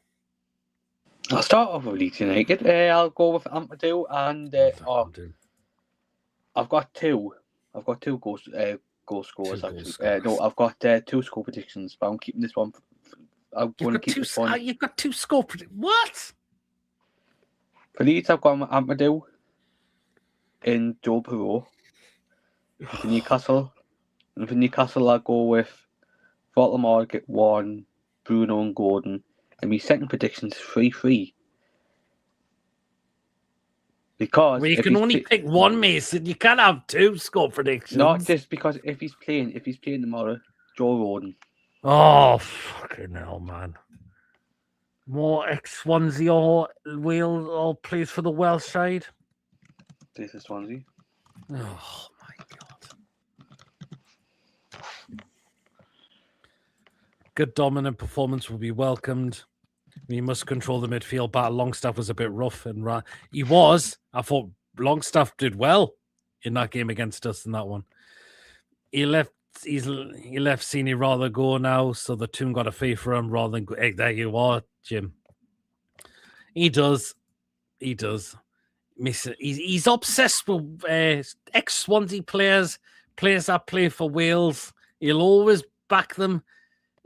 I'll start off with Leeds United. I'll go with Ampadu and I've got two. I've got two goal scorers actually. No, I've got two score predictions, but I'm keeping this one. I'm going to keep this one. You've got two score predictions. What? For Leeds, I've got Ampadu in Joe Perot. For Newcastle, I'll go with Voldemort get 1, Bruno and Gordon. And my second prediction is 3-3. Because you can only pick one, Mason. You can't have two score predictions. Not just because if he's playing tomorrow, Joe Roden. Oh, fucking hell, man. More ex-Swansea or Wales or plays for the Welsh side. This is Swansea. Oh, my God. Good dominant performance will be welcomed. We must control the midfield battle. Longstaff was a bit rough and he was. I thought Longstaff did well in that game against us in that one. He left Sini rather go now, so the team got a fee for him rather than go. Hey, there you are, Jim. He does. He's obsessed with ex-Swansea players that play for Wales. He'll always back them.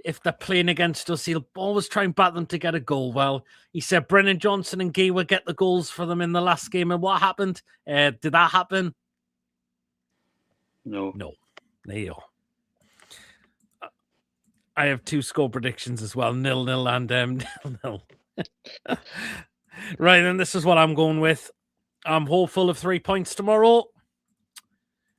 If they're playing against us, he'll always try and bat them to get a goal. Well, he said Brennan Johnson and Gay would get the goals for them in the last game. And what happened? Did that happen? No. There you go. I have two score predictions as well. 0-0 and 0-0. Right, then this is what I'm going with. I'm hopeful of 3 points tomorrow.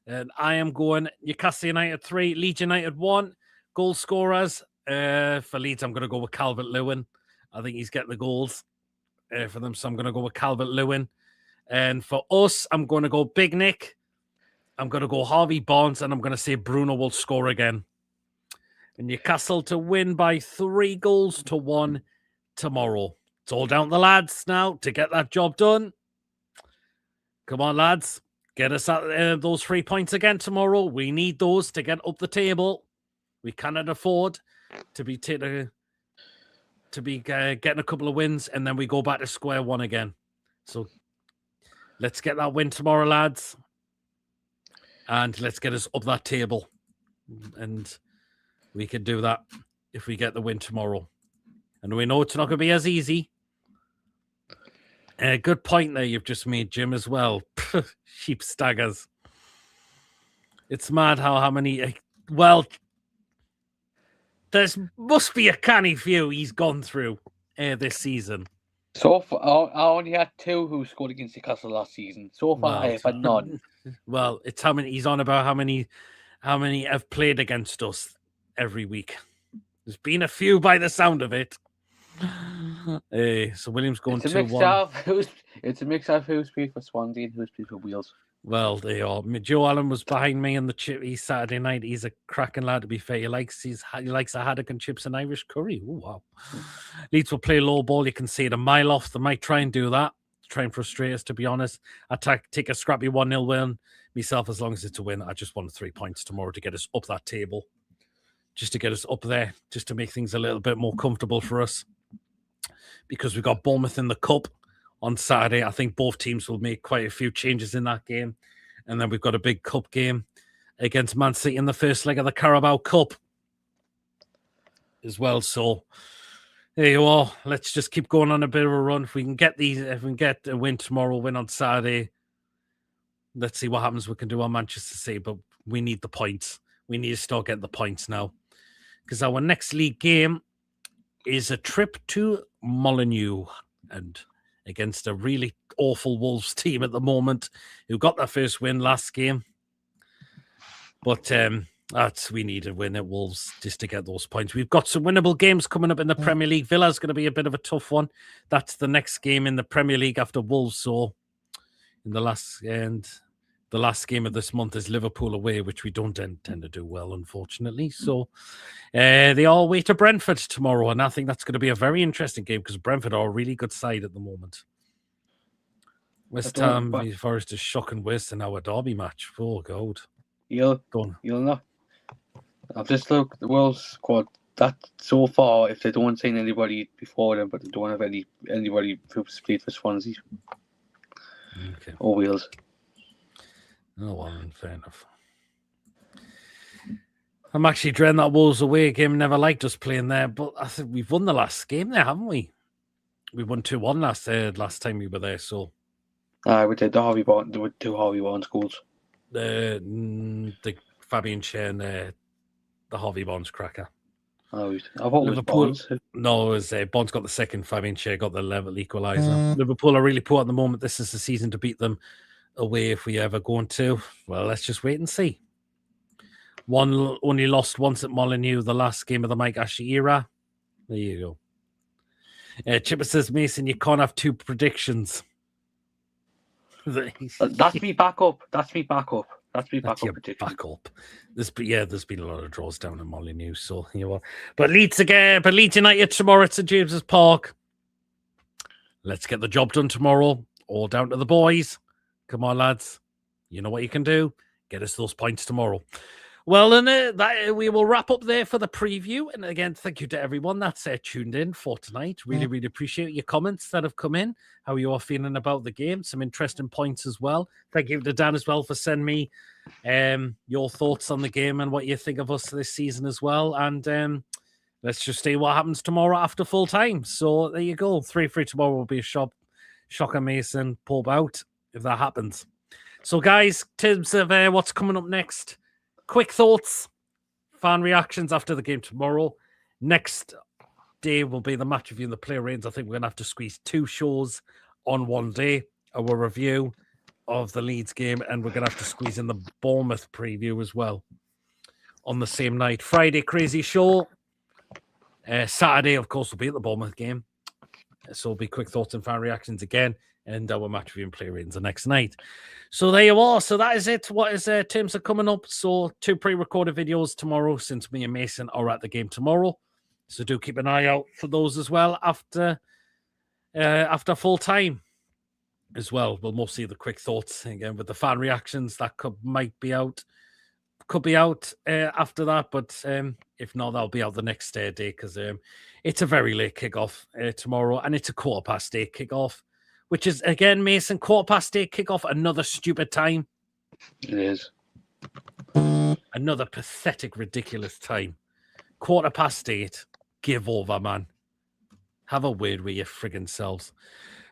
And I am going Newcastle United 3, Leeds United 1. Goal scorers. For Leeds, I'm going to go with Calvert-Lewin. I think he's getting the goals for them, so I'm going to go with Calvert-Lewin. And for us, I'm going to go Big Nick. I'm going to go Harvey Barnes, and I'm going to say Bruno will score again. And Newcastle to win by 3-1 tomorrow. It's all down to the lads now to get that job done. Come on, lads. Get us at those 3 points again tomorrow. We need those to get up the table. We cannot afford to be getting a couple of wins, and then we go back to square one again. So let's get that win tomorrow, lads, and let's get us up that table. And we can do that if we get the win tomorrow. And we know it's not going to be as easy. Good point there you've just made, Jim, as well. Sheep staggers. It's mad how many... Well, there must be a canny few he's gone through this season. So far, I only had 2 who scored against Newcastle last season. So far, I've had none. Well, it's how many he's on about. How many have played against us every week? There's been a few by the sound of it. So William's going 2-1. It's a mix of who's played for Swansea and who's played for Wales. Well, they are. Joe Allen was behind me in the Chippy Saturday night. He's a cracking lad, to be fair. He likes a haddock and chips and Irish curry. Oh, wow. Leeds will play low ball. You can see it a mile off. They might try and do that, try and frustrate us, to be honest. I'd take a scrappy 1-0 win myself, as long as it's a win. I just want 3 points tomorrow to get us up that table, just to get us up there, just to make things a little bit more comfortable for us. Because we've got Bournemouth in the Cup on Saturday. I think both teams will make quite a few changes in that game. And then we've got a big cup game against Man City in the first leg of the Carabao Cup as well. So there you are. Let's just keep going on a bit of a run. If we can get a win tomorrow, win on Saturday, let's see what happens. We can do on Manchester City, but we need the points. We need to start getting the points now, because our next league game is a trip to Molineux and against a really awful Wolves team at the moment, who got their first win last game. But we need a win at Wolves just to get those points. We've got some winnable games coming up in the Premier League. Villa's going to be a bit of a tough one. That's the next game in the Premier League after Wolves. So in the last game of this month is Liverpool away, which we don't tend to do well, unfortunately. So they all away to Brentford tomorrow, and I think that's going to be a very interesting game because Brentford are a really good side at the moment. West Ham v Forest is shocking worse than our derby match. Oh, God. You'll know. I've just looked at the Wolves squad. That so far, if they don't sign anybody before them, but they don't have anybody who's played for Swansea or Wales. Oh, well, fair enough. I'm actually dreading that Wolves away game. Never liked us playing there, but I think we've won the last game there, haven't we? We won 2-1 last time we were there, so... we did the Harvey Barnes. There were 2 Harvey Barnes goals. The Fabian Schär and the Harvey Barnes cracker. Oh, I thought it was Barnes. No, it was Barnes got the second. Fabian Schär got the level equaliser. Liverpool are really poor at the moment. This is the season to beat them away if we ever go to. Well, let's just wait and see. Only lost once at Molineux, the last game of the Mike Ashley era. There you go. Chipper says, Mason, you can't have 2 predictions. That's me back up. That's me back up prediction. Back up. There's been a lot of draws down in Molineux, so you know. But Leeds United tomorrow at St James's Park. Let's get the job done tomorrow. All down to the boys. Come on, lads. You know what you can do. Get us those points tomorrow. Well, and we will wrap up there for the preview. And again, thank you to everyone that's tuned in for tonight. Really, really appreciate your comments that have come in, how you are feeling about the game. Some interesting points as well. Thank you to Dan as well for sending me your thoughts on the game and what you think of us this season as well. And let's just see what happens tomorrow after full time. So there you go. 3-3 tomorrow will be a shocker Mason pub out if that happens. So guys, tips of what's coming up next. Quick thoughts, fan reactions after the game tomorrow. Next day will be the match review and the player ratings. I think we're going to have to squeeze 2 shows on one day. Our review of the Leeds game, and we're going to have to squeeze in the Bournemouth preview as well on the same night. Friday, crazy show. Saturday, of course, will be at the Bournemouth game. So it'll be quick thoughts and fan reactions again. And our match review and play ratings the next night. So there you are. So that is it. What is terms are coming up? So 2 pre-recorded videos tomorrow, since me and Mason are at the game tomorrow. So do keep an eye out for those as well after full time. as well. We'll mostly the quick thoughts again with the fan reactions that might be out. Could be out after that, but if not, that'll be out the next day because it's a very late kickoff tomorrow, and it's a 8:15 kickoff, which is again, Mason, 8:15 kickoff, another stupid time. It is another pathetic, ridiculous time. 8:15. Give over, man. Have a word with your friggin' selves.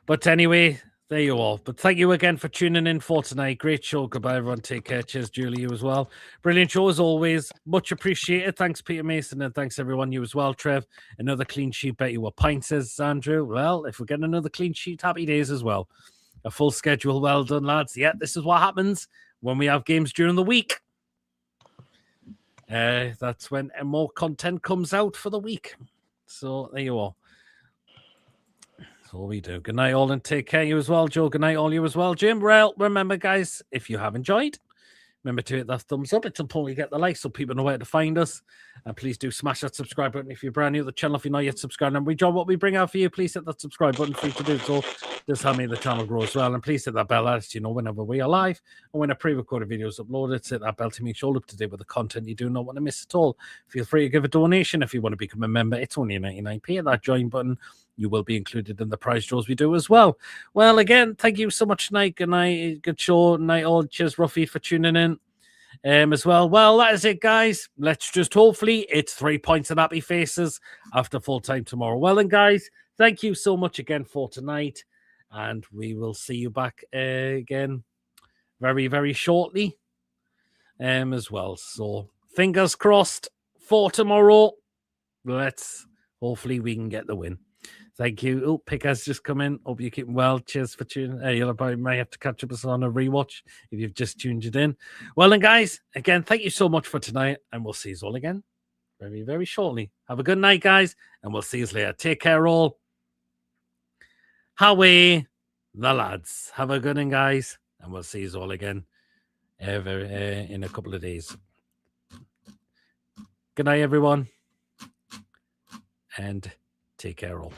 But anyway, there you are. But thank you again for tuning in for tonight. Great show. Goodbye, everyone. Take care. Cheers, Julie, you as well. Brilliant show as always. Much appreciated. Thanks, Peter Mason, and thanks everyone. You as well, Trev. Another clean sheet. Bet you a pint, says Andrew. Well, if we're getting another clean sheet, happy days as well. A full schedule. Well done, lads. Yeah, this is what happens when we have games during the week. That's when more content comes out for the week. So there you are. That's all we do. Good night, all, and take care. You as well, Joe. Good night, all. You as well, Jim. Well, remember, guys, if you have enjoyed, remember to hit that thumbs up. It's important you get the like so people know where to find us. And please do smash that subscribe button if you're brand new to the channel. If you're not yet subscribed and we enjoy what we bring out for you, please hit that subscribe button for you to do so. This helps me the channel grow as well. And please hit that bell as you know whenever we are live and when a pre-recorded video is uploaded. Hit that bell to make sure you're up to date with the content you do not want to miss at all. Feel free to give a donation if you want to become a member. It's only 99p. Hit that join button. You will be included in the prize draws we do as well. Well, again, thank you so much, Nike. Good night. Good show. Night all. Cheers, Ruffy, for tuning in. As well. Well, that is it, guys. Let's just hopefully it's 3 points and happy faces after full time tomorrow. Well, then, guys, thank you so much again for tonight, and we will see you back again very, very shortly as well. So, fingers crossed for tomorrow. Let's hopefully we can get the win. Thank you. Oh, Pick has just come in. Hope you're keeping well. Cheers for tuning in. You'll probably may have to catch up us on a rewatch if you've just tuned it in. Well, then, guys, again, thank you so much for tonight, and we'll see you all again very, very shortly. Have a good night, guys, and we'll see you later. Take care, all. Howe, the lads. Have a good one, guys, and we'll see you all again in a couple of days. Good night, everyone, and take care, all.